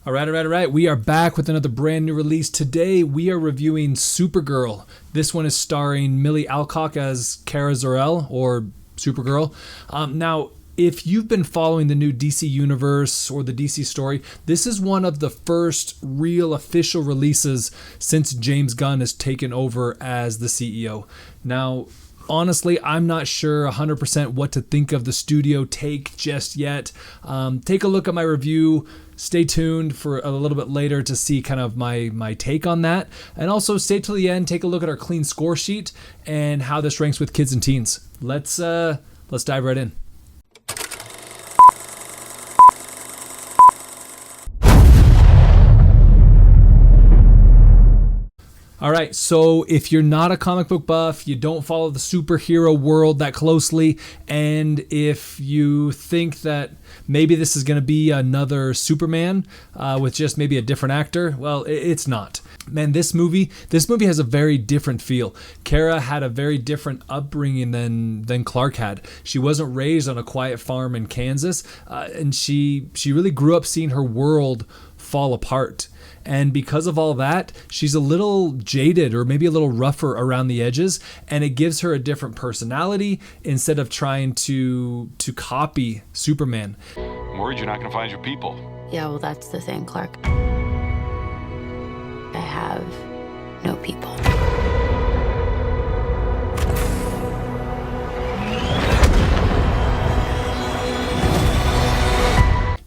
All right. We are back with another brand new release. Today, we are reviewing Supergirl. This one is starring Millie Alcock as Kara Zor-El, or Supergirl. Now, if you've been following the new DC universe or the DC story, this is one of the first real official releases since James Gunn has taken over as the CEO. Now, honestly, I'm not sure 100% what to think of the studio take just yet. Take a look at my review. Stay tuned for a little bit later to see kind of my take on that. And also stay till the end, take a look at our clean score sheet and how this ranks with kids and teens. Let's dive right in. All right, so if you're not a comic book buff, you don't follow the superhero world that closely, and if you think that maybe this is going to be another Superman with just maybe a different actor, well, it's not. Man, this movie has a very different feel. Kara had a very different upbringing than Clark had. She wasn't raised on a quiet farm in Kansas, and she really grew up seeing her world fall apart. And because of all that, she's a little jaded or maybe a little rougher around the edges, and it gives her a different personality instead of trying to copy Superman. I'm worried you're not going to find your people. Yeah, well, that's the thing, Clark. I have no people.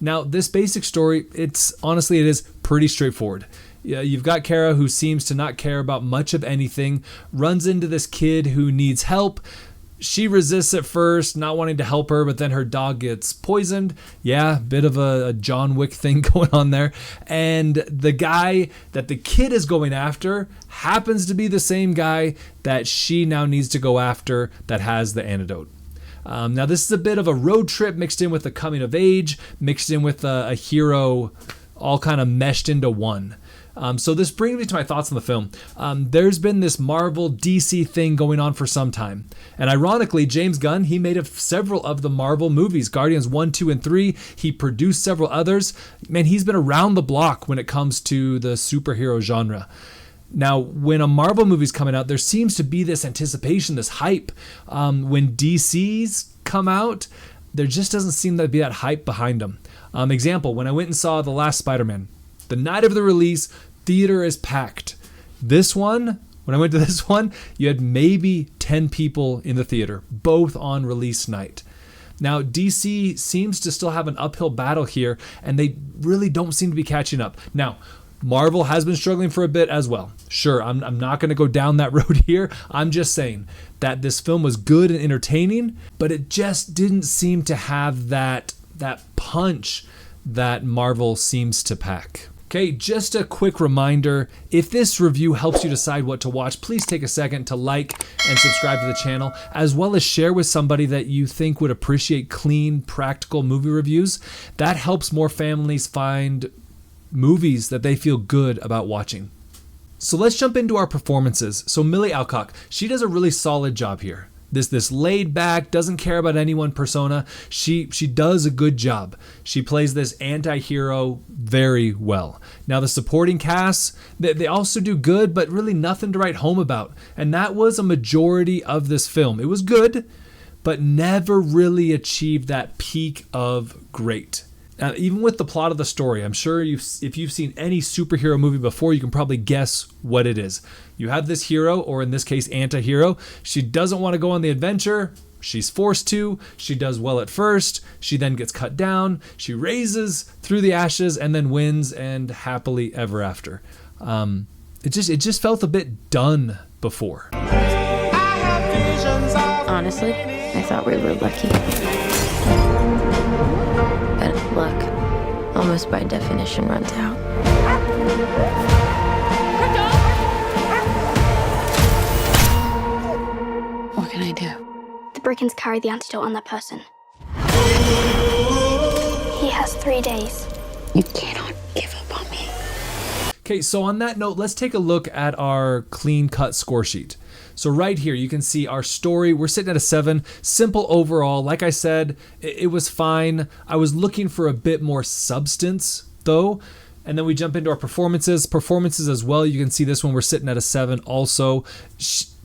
Now, this basic story, it is pretty straightforward. You've got Kara, who seems to not care about much of anything, runs into this kid who needs help. She resists at first, not wanting to help her, but then her dog gets poisoned. Yeah, bit of a John Wick thing going on there. And the guy that the kid is going after happens to be the same guy that she now needs to go after that has the antidote. Now, this is a bit of a road trip mixed in with a coming of age, mixed in with a hero, all kind of meshed into one. So this brings me to my thoughts on the film. There's been this Marvel DC thing going on for some time. And ironically, James Gunn, he made several of the Marvel movies, Guardians 1, 2, and 3. He produced several others. Man, he's been around the block when it comes to the superhero genre. Now, when a Marvel movie's coming out, there seems to be this anticipation, this hype. When DC's come out, there just doesn't seem to be that hype behind them. Example, when I went and saw the last Spider-Man, the night of the release, theater is packed. This one, when I went to this one, you had maybe 10 people in the theater, both on release night. Now, DC seems to still have an uphill battle here, and they really don't seem to be catching up. Now, Marvel has been struggling for a bit as well. Sure, I'm not going to go down that road here. I'm just saying that this film was good and entertaining, but it just didn't seem to have that punch that Marvel seems to pack. Okay, just a quick reminder, if this review helps you decide what to watch, please take a second to like and subscribe to the channel, as well as share with somebody that you think would appreciate clean, practical movie reviews. That helps more families find movies that they feel good about watching. So let's jump into our performances. So Millie Alcock, she does a really solid job here. This laid back, doesn't care about anyone persona. She does a good job. She plays this anti-hero very well. Now the supporting cast, they also do good, but really nothing to write home about. And that was a majority of this film. It was good, but never really achieved that peak of great. Even with the plot of the story, I'm sure if you've seen any superhero movie before, you can probably guess what it is. You have this hero, or in this case, anti-hero. She doesn't want to go on the adventure. She's forced to. She does well at first. She then gets cut down. She raises through the ashes and then wins, and happily ever after. It just felt a bit done before. Honestly, I thought we were lucky. But luck, almost by definition, runs out. What can I do? The Brickens carry the antidote on that person. He has 3 days. You cannot give up on me. Okay, so on that note, let's take a look at our clean-cut score sheet. So right here, you can see our story. We're sitting at a 7. Simple overall. Like I said, it was fine. I was looking for a bit more substance, though. And then we jump into our performances. Performances as well. You can see this one, we're sitting at a 7 also.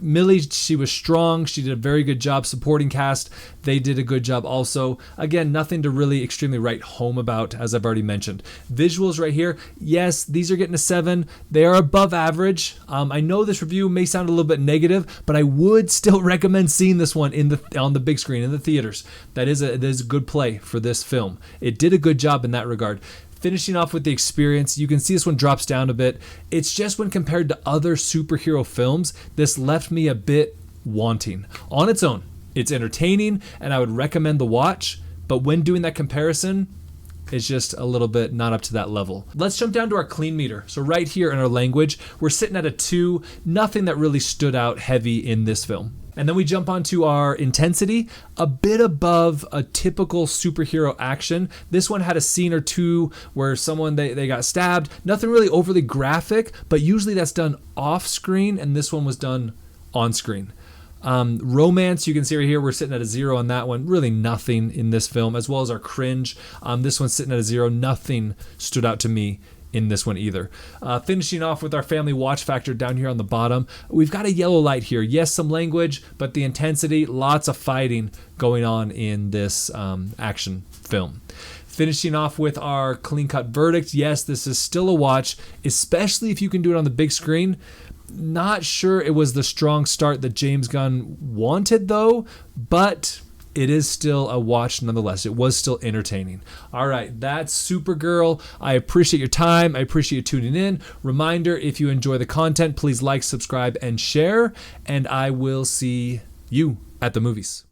Millie, she was strong. She did a very good job. Supporting cast, they did a good job also. Again, nothing to really extremely write home about, as I've already mentioned. Visuals right here, yes, these are getting a 7. They are above average. I know this review may sound a little bit negative, but I would still recommend seeing this one on the big screen in the theaters. That is a good play for this film. It did a good job in that regard. Finishing off with the experience, you can see this one drops down a bit. It's just when compared to other superhero films, this left me a bit wanting. On its own, it's entertaining and I would recommend the watch, but when doing that comparison, it's just a little bit not up to that level. Let's jump down to our clean meter. So right here in our language, we're sitting at a 2, nothing that really stood out heavy in this film. And then we jump onto our intensity, a bit above a typical superhero action. This one had a scene or two where someone, they got stabbed. Nothing really overly graphic, but usually that's done off screen, and this one was done on screen. Romance, you can see right here, we're sitting at a 0 on that one. Really nothing in this film, as well as our cringe. This one's sitting at a 0. Nothing stood out to me in this one either. Finishing off with our family watch factor down here on the bottom. We've got a yellow light here. Yes, some language, but the intensity, lots of fighting going on in this action film. Finishing off with our clean-cut verdict. Yes, this is still a watch, especially if you can do it on the big screen. Not sure it was the strong start that James Gunn wanted though, but it is still a watch nonetheless. It was still entertaining. All right, that's Supergirl. I appreciate your time. I appreciate you tuning in. Reminder, if you enjoy the content, please like, subscribe, and share. And I will see you at the movies.